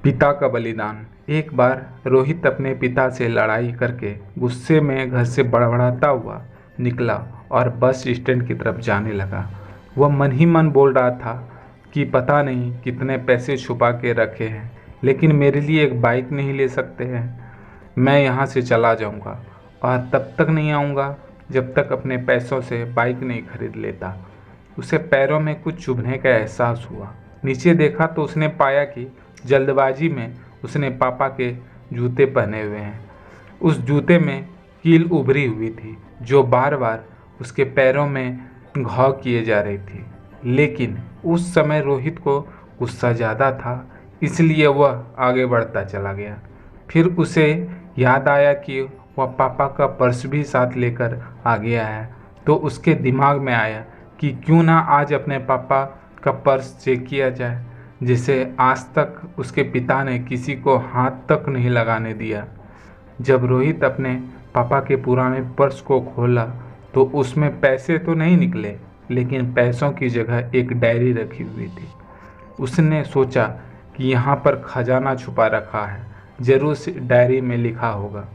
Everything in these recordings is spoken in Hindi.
पिता का बलिदान। एक बार रोहित अपने पिता से लड़ाई करके गुस्से में घर से बड़बड़ाता हुआ निकला और बस स्टैंड की तरफ जाने लगा। वह मन ही मन बोल रहा था कि पता नहीं कितने पैसे छुपा के रखे हैं, लेकिन मेरे लिए एक बाइक नहीं ले सकते हैं। मैं यहाँ से चला जाऊँगा और तब तक नहीं आऊँगा जब तक अपने पैसों से बाइक नहीं खरीद लेता। उसे पैरों में कुछ चुभने का एहसास हुआ। नीचे देखा तो उसने पाया कि जल्दबाजी में उसने पापा के जूते पहने हुए हैं। उस जूते में कील उभरी हुई थी जो बार बार उसके पैरों में घाव किए जा रही थी। लेकिन उस समय रोहित को गुस्सा ज़्यादा था, इसलिए वह आगे बढ़ता चला गया। फिर उसे याद आया कि वह पापा का पर्स भी साथ लेकर आ गया है, तो उसके दिमाग में आया कि क्यों ना आज अपने पापा का पर्स चेक किया जाए, जिसे आज तक उसके पिता ने किसी को हाथ तक नहीं लगाने दिया। जब रोहित अपने पापा के पुराने पर्स को खोला तो उसमें पैसे तो नहीं निकले, लेकिन पैसों की जगह एक डायरी रखी हुई थी। उसने सोचा कि यहाँ पर खजाना छुपा रखा है, जरूर इस डायरी में लिखा होगा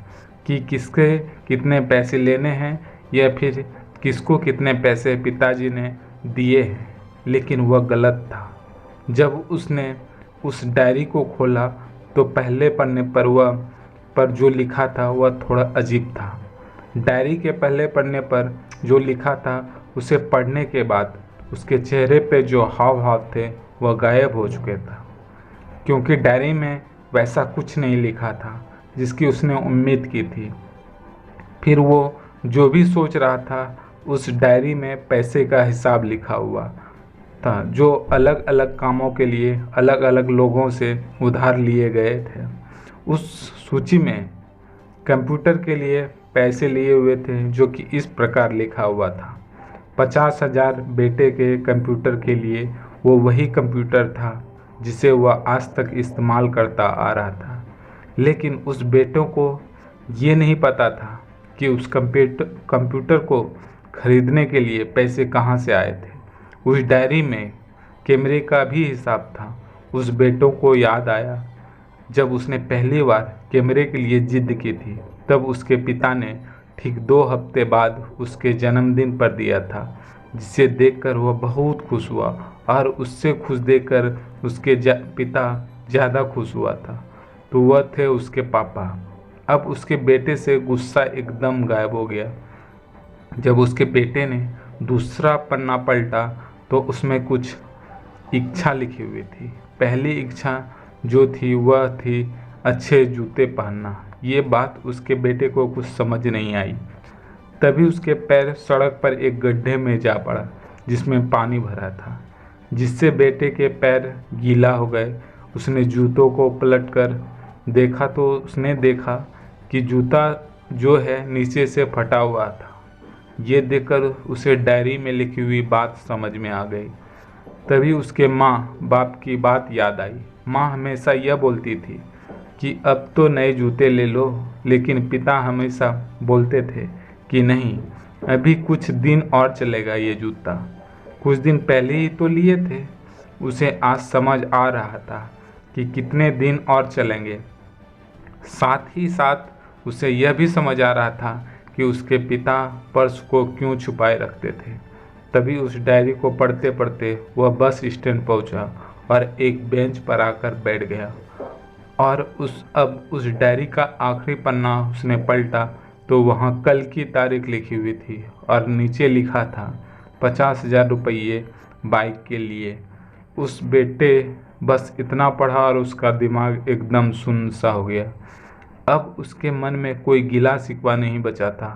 कि किसके कितने पैसे लेने हैं या फिर किसको कितने पैसे पिताजी ने दिए हैं। लेकिन वह गलत था। जब उसने उस डायरी को खोला तो पहले पन्ने पर जो लिखा था वह थोड़ा अजीब था। डायरी के पहले पन्ने पर जो लिखा था उसे पढ़ने के बाद उसके चेहरे पे जो हाव भाव थे वह गायब हो चुके थे, क्योंकि डायरी में वैसा कुछ नहीं लिखा था जिसकी उसने उम्मीद की थी। फिर वो जो भी सोच रहा था उस डायरी में पैसे का हिसाब लिखा हुआ था, जो अलग अलग कामों के लिए अलग अलग लोगों से उधार लिए गए थे। उस सूची में कंप्यूटर के लिए पैसे लिए हुए थे, जो कि इस प्रकार लिखा हुआ था। 50,000 बेटे के कंप्यूटर के लिए। वो वही कंप्यूटर था जिसे वह आज तक इस्तेमाल करता आ रहा था। लेकिन उस बेटों को ये नहीं पता था कि उस कंप्यूटर को खरीदने के लिए पैसे कहाँ से आए थे। उस डायरी में कैमरे का भी हिसाब था। उस बेटों को याद आया जब उसने पहली बार कैमरे के लिए जिद की थी, तब उसके पिता ने ठीक 2 हफ्ते बाद उसके जन्मदिन पर दिया था, जिसे देखकर वह बहुत खुश हुआ और उससे खुश देखकर उसके पिता ज़्यादा खुश हुआ था। तो वह थे उसके पापा। अब उसके बेटे से गुस्सा एकदम गायब हो गया। जब उसके बेटे ने दूसरा पन्ना पलटा तो उसमें कुछ इच्छा लिखी हुई थी। पहली इच्छा जो थी वह थी अच्छे जूते पहनना। ये बात उसके बेटे को कुछ समझ नहीं आई। तभी उसके पैर सड़क पर एक गड्ढे में जा पड़ा जिसमें पानी भरा था, जिससे बेटे के पैर गीला हो गए। उसने जूतों को पलटकर देखा तो उसने देखा कि जूता जो है नीचे से फटा हुआ था। ये देखकर उसे डायरी में लिखी हुई बात समझ में आ गई। तभी उसके माँ बाप की बात याद आई। माँ हमेशा यह बोलती थी कि अब तो नए जूते ले लो, लेकिन पिता हमेशा बोलते थे कि नहीं, अभी कुछ दिन और चलेगा ये जूता। कुछ दिन पहले ही तो लिए थे। उसे आज समझ आ रहा था कि कितने दिन और चलेंगे। साथ ही साथ उसे यह भी समझ आ रहा था कि उसके पिता पर्स को क्यों छुपाए रखते थे। तभी उस डायरी को पढ़ते पढ़ते वह बस स्टैंड पहुंचा और एक बेंच पर आकर बैठ गया। और उस डायरी का आखिरी पन्ना उसने पलटा तो वहाँ कल की तारीख लिखी हुई थी और नीचे लिखा था 50,000 रुपये बाइक के लिए। उस बेटे बस इतना पढ़ा और उसका दिमाग एकदम सुन्न सा हो गया। अब उसके मन में कोई गिला शिकवा नहीं बचा था।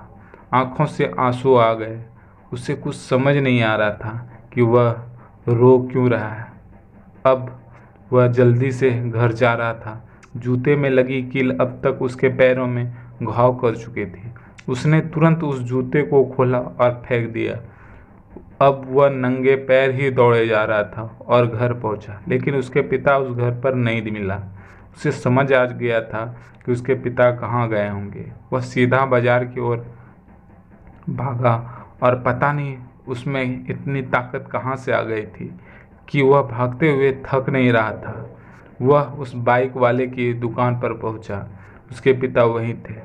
आंखों से आंसू आ गए। उसे कुछ समझ नहीं आ रहा था कि वह रो क्यों रहा है। अब वह जल्दी से घर जा रहा था। जूते में लगी कील अब तक उसके पैरों में घाव कर चुकी थी। उसने तुरंत उस जूते को खोला और फेंक दिया। अब वह नंगे पैर ही दौड़े जा रहा था और घर पहुंचा, लेकिन उसके पिता उस घर पर नहीं मिला। उसे समझ आ गया था कि उसके पिता कहाँ गए होंगे। वह सीधा बाजार की ओर भागा और पता नहीं उसमें इतनी ताकत कहाँ से आ गई थी कि वह भागते हुए थक नहीं रहा था। वह उस बाइक वाले की दुकान पर पहुंचा। उसके पिता वहीं थे।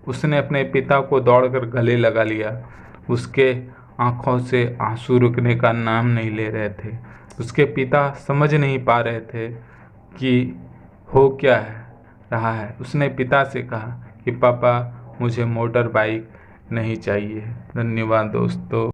उसने अपने पिता को दौड़कर गले लगा लिया। उसके आंखों से आंसू रुकने का नाम नहीं ले रहे थे। उसके पिता समझ नहीं पा रहे थे कि हो क्या है रहा है। उसने पिता से कहा कि पापा, मुझे मोटर बाइक नहीं चाहिए। धन्यवाद दोस्तों।